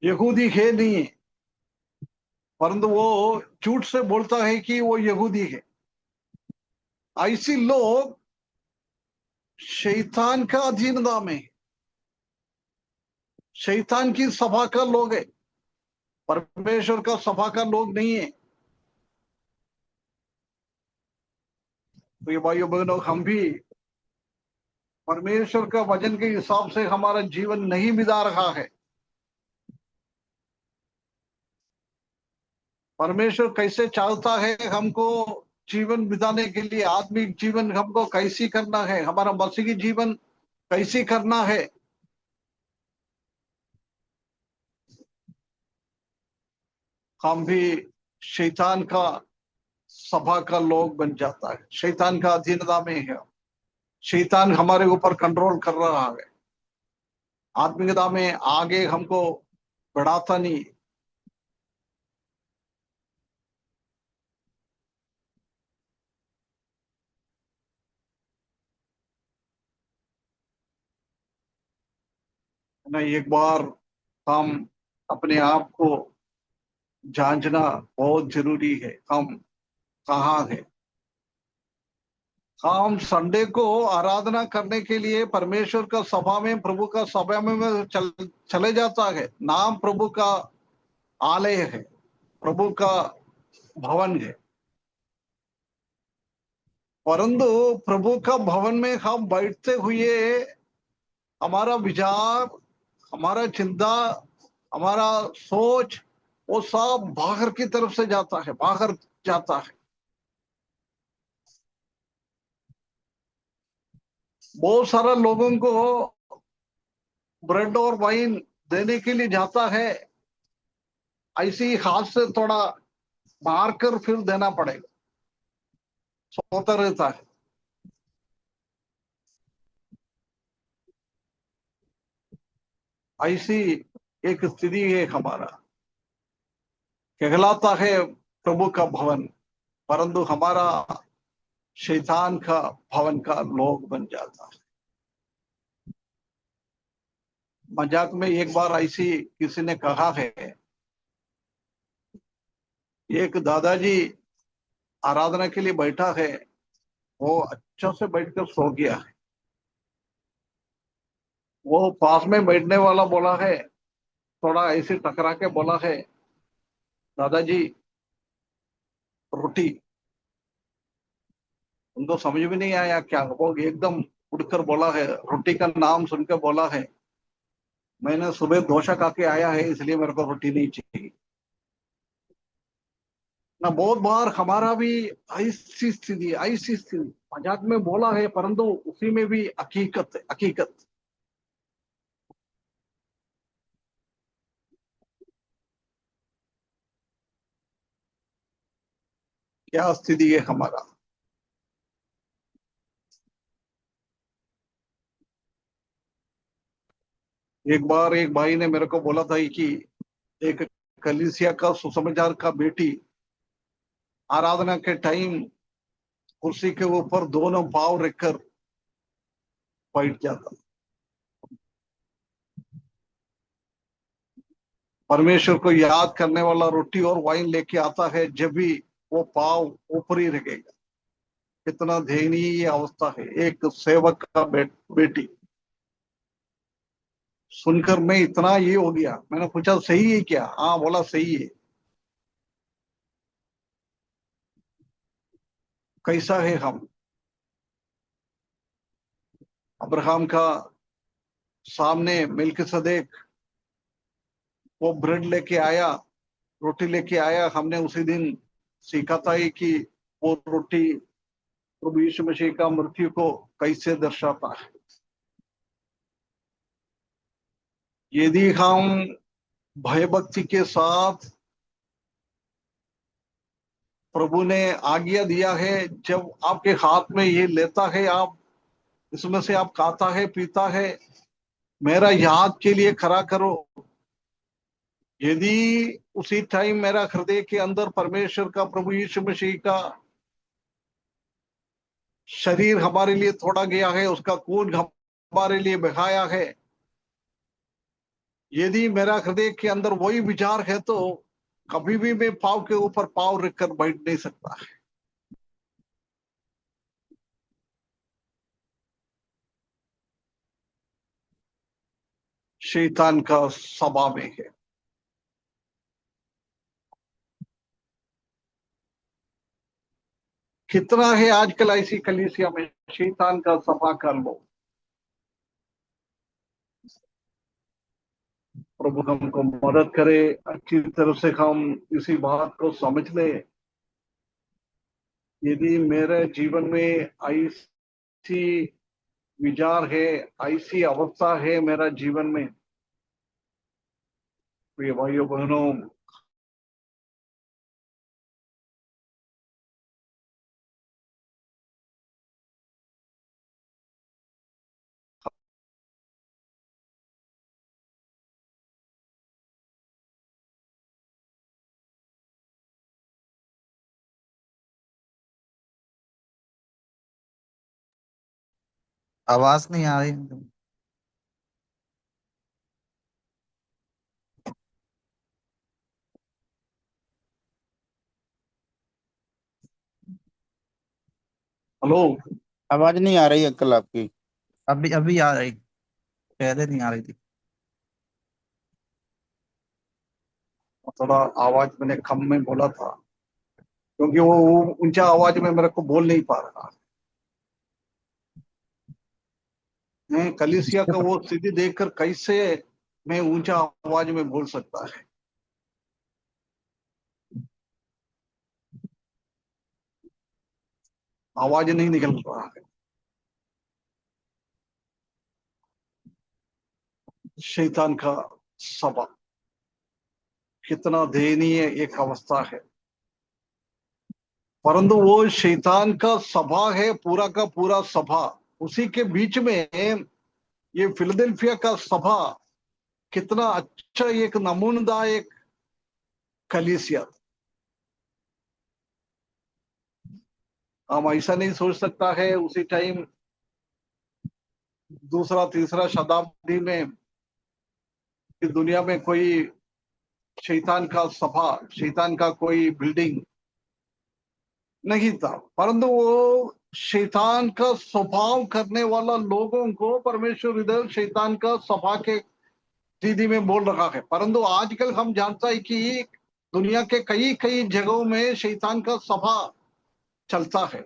यहूदी है नहीं है, परंतु वो झूठ से बोलता है कि वो यहूदी है। ऐसी लोग शैतान का अधीनता में, शैतान की सभा का लोग है, परमेश्वर का सभा का लोग नहीं है। तो ये भाइयों बहनों, हम भी परमेश्वर का वचन के हिसाब से हमारा जीवन नहीं बिता रहा है। परमेश्वर कैसे चाहता है हमको जीवन बिताने के लिए, आत्मिक जीवन हमको कैसी करना है, हमारा मसीही जीवन कैसी करना है। हम भी शैतान का सभा का लोग बन जाता है, शैतान का अधीनता में है, शैतान हमारे ऊपर कंट्रोल कर रहा है, आत्मिकता में आगे हमको बढ़ाता नहीं। ना एक बार हम अपने आप को जांचना बहुत जरूरी है, हम कहाँ है। हम संडे को आराधना करने के लिए परमेश्वर का सभा में, प्रभु का सभा में चले जाता है। नाम प्रभु का आलय है, प्रभु का भवन है, परंतु प्रभु का भवन में हम बैठते हुए हमारा विचार, हमारा चिंता, हमारा सोच, वो सब बाहर की तरफ से जाता है, बाहर जाता है। बहुत सारा लोगों को ब्रेड और वाइन देने के लिए जाता है, ऐसे ही हाथ से थोड़ा मार कर फिर देना पड़ेगा, सोता रहता है। ऐसी एक स्थिति है हमारा, कहलाता है प्रभु का भवन, परंतु हमारा शैतान का भवन का लोग बन जाता है। मजाक में एक बार ऐसी किसी ने कहा है, एक दादाजी आराधना के लिए बैठा है, वो अच्छा से बैठकर सो गया है। वो पास में बैठने वाला बोला है, थोड़ा ऐसे टकरा के बोला है, दादाजी रोटी। उनको समझ में नहीं आया क्या, वो एकदम उठकर बोला है, रोटी का नाम सुनकर बोला है, मैंने सुबह डोसा खा के आया है, इसलिए मेरे को रोटी नहीं चाहिए। ना बहुत बार हमारा भी ऐसी स्थिति मजाक में बोला है, परंतु उसी में भी हकीकत है, हकीकत। क्या स्थिति है हमारा। एक बार एक भाई ने मेरे को बोला था कि एक कलीसिया का सुसमाचार का बेटी आराधना के टाइम कुर्सी के ऊपर दोनों पांव रखकर बैठ जाता, परमेश्वर को याद करने वाला रोटी और वाइन लेके आता है, जब भी वो पाव ऊपर ही रखेगा। कितना दयनीय अवस्था है एक सेवक का बेटी। सुनकर मैं इतना ये हो गया, मैंने पूछा सही है क्या? हाँ बोला सही है। कैसा है हम? अब्राहम का सामने मिल्किसदेक वो ब्रेड लेके आया, रोटी लेके आया, हमने उसी दिन सीखा था कि वो रोटी प्रभु यीशु मसीह का मृत्यु को कैसे दर्शाता है। यदि हम भयभक्ति के साथ, प्रभु ने आज्ञा दिया है, जब आपके हाथ में ये लेता है, आप इसमें से आप खाता है पीता है, मेरा याद के लिए खड़ा करो। यदि उसी टाइम मेरा हृदय के अंदर परमेश्वर का, प्रभु यीशु मसीह का शरीर हमारे लिए थोड़ा गया है, उसका खून हमारे लिए बहाया है, यदि मेरा हृदय के अंदर वही विचार है, तो कभी भी मैं पाव के ऊपर पाव रखकर बैठ नहीं सकता है। शैतान का सभा में है। कितना है आजकल ऐसी कलीसिया में शैतान का सभा कर लो। प्रभु हमको मदद करे, अच्छी तरह से हम इसी बात को समझ ले। यदि मेरे जीवन में ऐसी विचार है, ऐसी अवस्था है मेरा जीवन में, प्रिय भाइयों बहनों, आवाज नहीं आ रही। हेलो। आवाज नहीं आ रही अंकल आपकी। अभी अभी आ रही, पहले नहीं आ रही थी। थोड़ा आवाज मैंने कम में बोला था, क्योंकि वो ऊंचा आवाज में मेरे को बोल नहीं पा रहा है। कलीसिया का वो स्थिति देखकर कैसे मैं ऊंचा आवाज में बोल सकता है। आवाज नहीं निकल रहा है। शैतान का सभा कितना दयनीय एक अवस्था है। परंतु वो शैतान का सभा है, पूरा का पूरा सभा। उसी के बीच में ये फिलाडेल्फिया का सभा कितना अच्छा एक नमूनादायक कलीसिया। हम ऐसा नहीं सोच सकता है उसी टाइम दूसरा तीसरा शताब्दी में इस दुनिया में कोई शैतान का सभा, शैतान का कोई बिल्डिंग नहीं था। परंतु वो शैतान का स्वभाव करने वाला लोगों को परमेश्वर इधर शैतान का सभा के दीदी में बोल रहा है। परंतु आजकल हम जानता है कि दुनिया के कई कई जगहों में शैतान का सभा चलता है।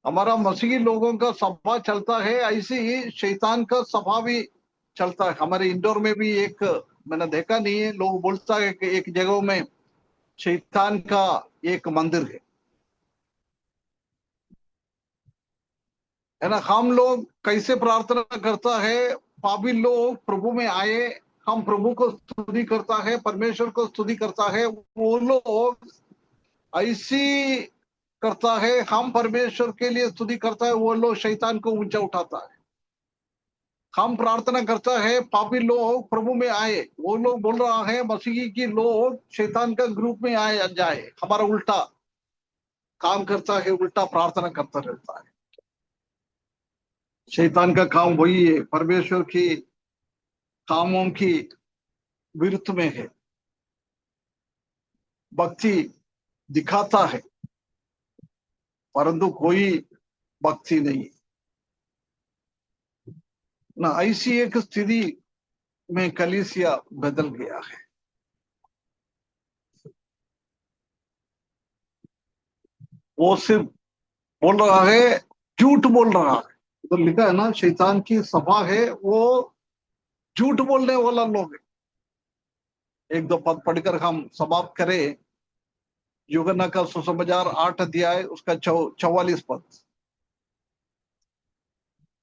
हमारा मसीही लोगों का सभा चलता है, ऐसी ही शैतान का सभा भी चलता है। हमारे इंदौर में भी एक, मैंने देखा नहीं है, लोग बोलता है कि एक जगह में शैतान का एक मंदिर है ना। हम लोग कैसे प्रार्थना करता है, पापी लोग प्रभु में आए, हम प्रभु को स्तुति करता है, परमेश्वर को स्तुति करता है। वो लोग ऐसी करता है, हम परमेश्वर के लिए स्तुति करता है, वो लोग शैतान को ऊंचा उठाता है। हम प्रार्थना करता है, पापी लोग प्रभु में आए, वो लोग बोल रहा है मसीही की लोग शैतान का ग्रुप में आए जाए। हमारा उल्टा काम करता है, उल्टा प्रार्थना करता रहता है। शैतान का काम वही है, परमेश्वर की कामों की विरुद्ध में है। भक्ति दिखाता है परंतु कोई भक्ति नहीं ना। ऐसी एक स्थिति में कलीसिया बदल गया है। वो सिर्फ बोल रहा है, झूठ बोल रहा है। तो लिखा है ना, शैतान की सभा है, वो झूठ बोलने वाला लोग है। एक दो पद पढ़कर हम समाप्त करें। यूहन्ना का सुसमाचार 8 अध्याय उसका 44 पद।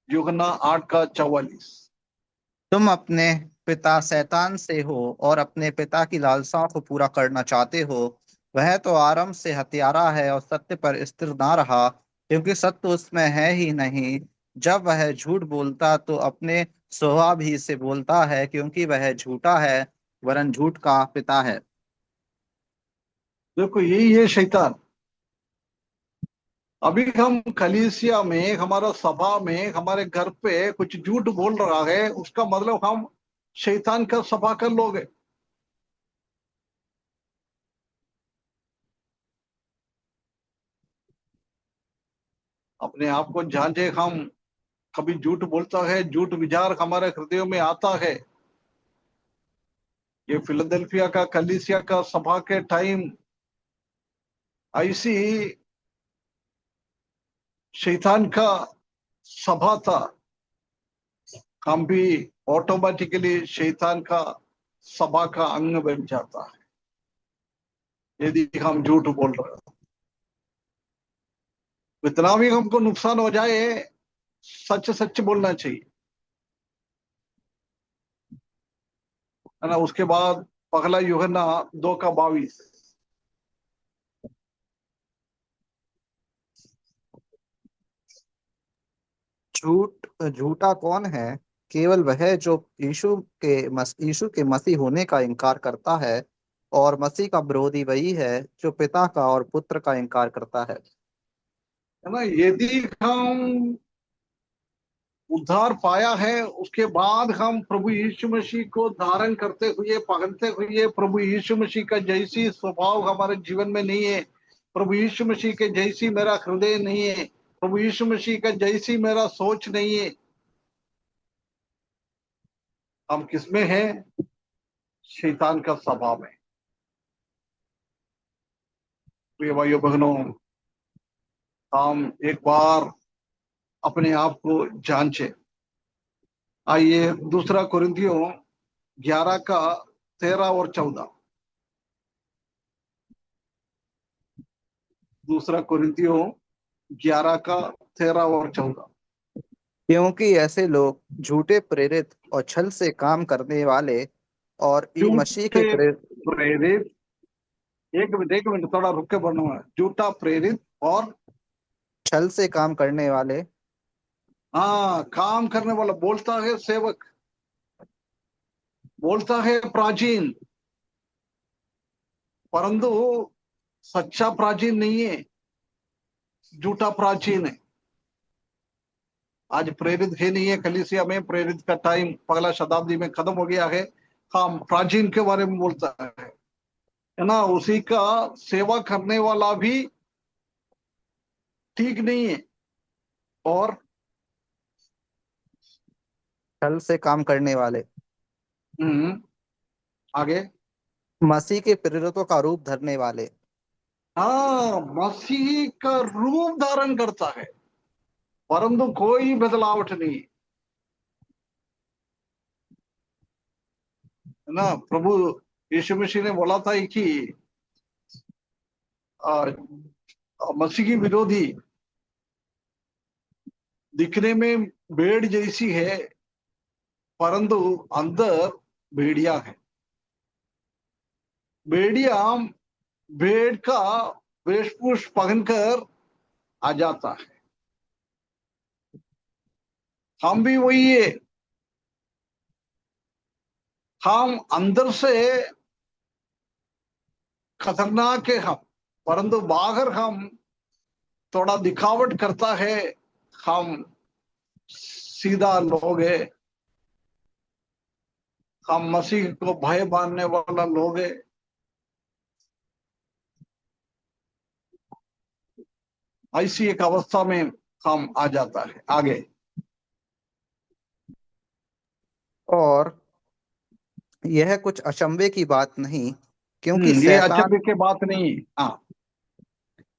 यूहन्ना 8 का 44। तुम अपने पिता शैतान से हो और अपने पिता की लालसाओं को पूरा करना चाहते हो। वह तो आरंभ से हत्यारा है और सत्य पर स्थिर ना रहा, क्योंकि सत्य उसमें है ही नहीं। जब वह झूठ बोलता तो अपने स्वभाव ही से बोलता है, क्योंकि वह झूठा है, वरन झूठ का पिता है। देखो, यही है शैतान। अभी हम कलीसिया में, हमारा सभा में, हमारे घर पे कुछ झूठ बोल रहा है, उसका मतलब हम शैतान का सभा कर लोग हैं। अपने आप को जांचे हम। कभी झूठ बोलता है, झूठ विचार हमारे हृदयों में आता है। ये फिलाडेल्फिया का कलीसिया का सभा के टाइम ऐसी शैतान का सभा था, हम भी ऑटोमेटिकली शैतान का सभा का अंग बन जाता है यदि हम झूठ बोल रहे हैं। इतना भी हमको नुकसान हो जाए, सच सच बोलना चाहिए, है ना। उसके बाद पगला यूहन्ना 2:22। झूठा कौन है? केवल वह जो यीशु के मसीह होने का इनकार करता है, और मसीह का विरोधी वही है जो पिता का और पुत्र का इनकार करता है। है ना। यदि हम उद्धार पाया है, उसके बाद हम प्रभु यीशु मसीह को धारण करते हुए, पहनते हुए, प्रभु यीशु मसीह का जैसी स्वभाव हमारे जीवन में नहीं है, प्रभु यीशु मसीह के जैसी मेरा हृदय नहीं है, प्रभु यीशु मसीह का जैसी मेरा सोच नहीं है, हम किसमें हैं? शैतान का स्वभाव है। प्रिय भाइयों बहनों, हम एक बार अपने आप को जांचे। आइए 2 कुरिन्थियों 11:13 और 14। 2 कुरिन्थियों 11:13 और 14। क्योंकि ऐसे लोग झूठे प्रेरित और छल से काम करने वाले और मसीह के झूठे प्रेरित, एक मिनट थोड़ा रुक के बोलना है। झूठा प्रेरित और छल से काम करने वाले, हाँ, काम करने वाला। बोलता है सेवक, बोलता है प्राचीन, परंतु सच्चा प्राचीन नहीं है, झूठा प्राचीन है। आज प्रेरित है नहीं है कलीसिया में, प्रेरित का टाइम पगला शताब्दी में खत्म हो गया है। हम प्राचीन के बारे में बोलता है ना। उसी का सेवा करने वाला भी ठीक नहीं है। और छल से काम करने वाले, आगे, मसीह के प्रेरितों का रूप धरने वाले। हाँ, मसीह का रूप धारण करता है, परंतु कोई बदलावट नहीं, है ना। प्रभु यीशु मसीह ने बोला था कि आ, मसीह की विरोधी दिखने में भेड़ जैसी है, परंतु अंदर भेड़िया है। भेड़िया भेड़ का वेशभूष पहनकर आ जाता है। हम भी वही है, हम अंदर से खतरनाक है हम, परंतु बाहर हम थोड़ा दिखावट करता है, हम सीधा लोग है, हम मसीह को भय मानने वाला लोग है। ऐसी एक अवस्था में हम आ जाता है। आगे, और यह कुछ अचंभे की बात नहीं, क्योंकि ये शैतान अचंभे की बात नहीं। हाँ,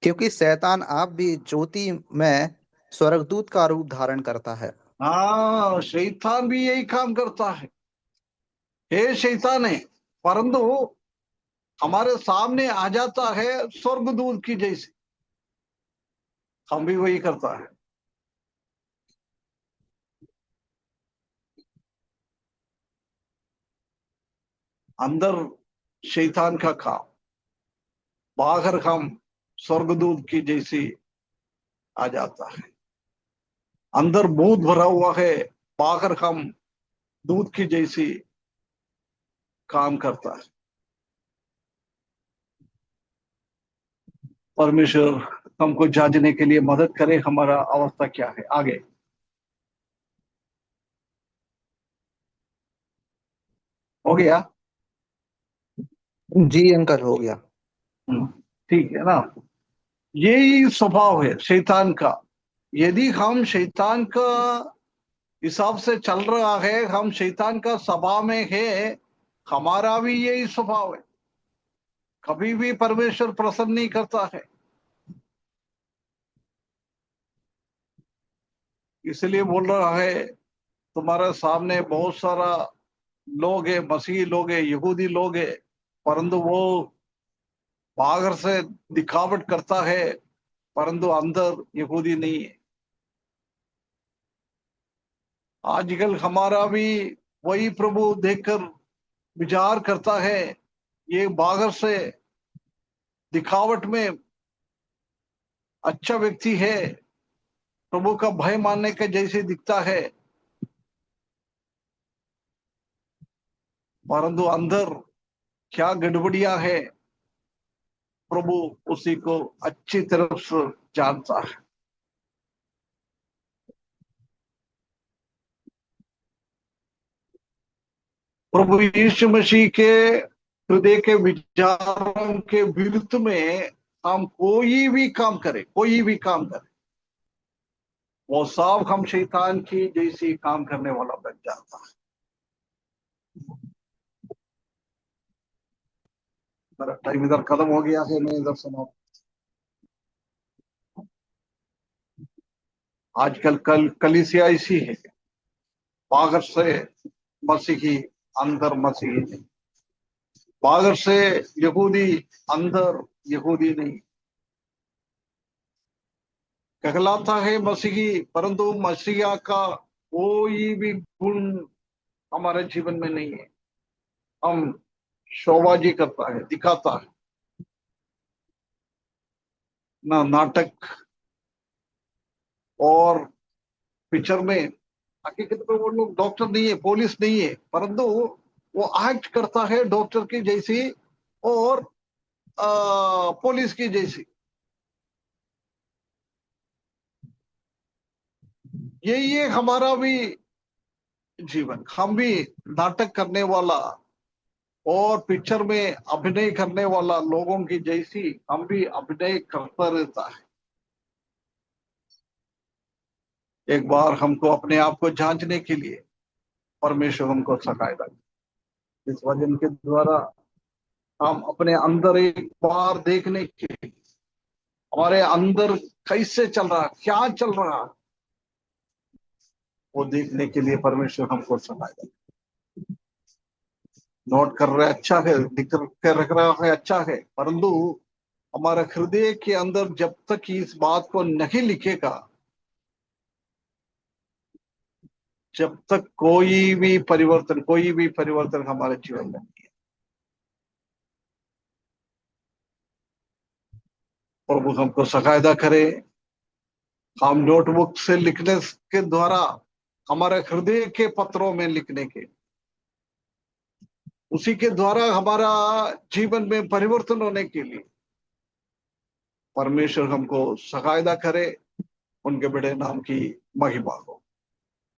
क्योंकि शैतान आप भी ज्योति में स्वर्गदूत का रूप धारण करता है। हाँ, शैतान भी यही काम करता है। हे शैतान है, परंतु हमारे सामने आ जाता है स्वर्गदूत की जैसे, हम भी वही करता है। अंदर शैतान का काम, बाहर हम स्वर्गदूत की जैसी आ जाता है। अंदर भूत भरा हुआ है, बाहर हम दूध की जैसी काम करता है। परमेश्वर हमको जांचने के लिए मदद करे, हमारा अवस्था क्या है। आगे, हो गया। जी अंकल, हो गया। ठीक है ना। यही स्वभाव है शैतान का। यदि हम शैतान का हिसाब से चल रहा है, हम शैतान का स्वभाव में है, हमारा भी यही स्वभाव है, कभी भी परमेश्वर प्रसन्न नहीं करता है। इसलिए बोल रहा है, तुम्हारे सामने बहुत सारा लोग है, मसीही लोग है, यहूदी लोग है, परंतु वो बाहर से दिखावट करता है, परंतु अंदर यहूदी नहीं है। आजकल हमारा भी वही प्रभु देखकर विचार करता है, ये बाहर से दिखावट में अच्छा व्यक्ति है, प्रभु का भय मानने के जैसे दिखता है, परंतु अंदर क्या गड़बड़ियां है, प्रभु उसी को अच्छी तरह से जानता है। प्रभु यीशु मसीह के हृदय के विचारों के विरुद्ध में हम कोई भी काम करें, कोई भी काम करें, वो सब हम शैतान की जैसी काम करने वाला बन जाता है। मेरा टाइम इधर खत्म हो गया है, मैं इधर समाप्त। आजकल कलीसिया ऐसी है, बाहर से मसीही अंदर मसीही नहीं, बाहर से यहूदी अंदर यहूदी नहीं। कहलाता है मसीही, परंतु मसीहा का कोई भी गुण हमारे जीवन में नहीं है। हम शोबाजी करता है, दिखाता है ना, नाटक और पिक्चर में। हकीकत में वो लोग डॉक्टर नहीं है, पुलिस नहीं है, परंतु वो एक्ट करता है डॉक्टर की जैसी और पुलिस की जैसी। यही है हमारा भी जीवन। हम भी नाटक करने वाला और पिक्चर में अभिनय करने वाला लोगों की जैसी हम भी अभिनय करता रहता है। एक बार हमको अपने आप को जांचने के लिए परमेश्वर हमको सहायता करे। इस वचन के द्वारा हम अपने अंदर एक बार देखने के लिए, हमारे अंदर कैसे चल रहा, क्या चल रहा, वो देखने के लिए परमेश्वर हमको सहायता करे। नोट कर रहे अच्छा है, लिख के रख रहा है अच्छा है, परंतु हमारे हृदय के अंदर जब तक इस बात को नहीं लिखेगा, जब तक कोई भी परिवर्तन हमारे जीवन में नहीं है। प्रभु हमको सहायता करे। हम नोटबुक से लिखने के द्वारा, हमारे हृदय के पत्रों में लिखने के, उसी के द्वारा हमारा जीवन में परिवर्तन होने के लिए परमेश्वर हमको सहायता करे। उनके बड़े नाम की महिमा हो।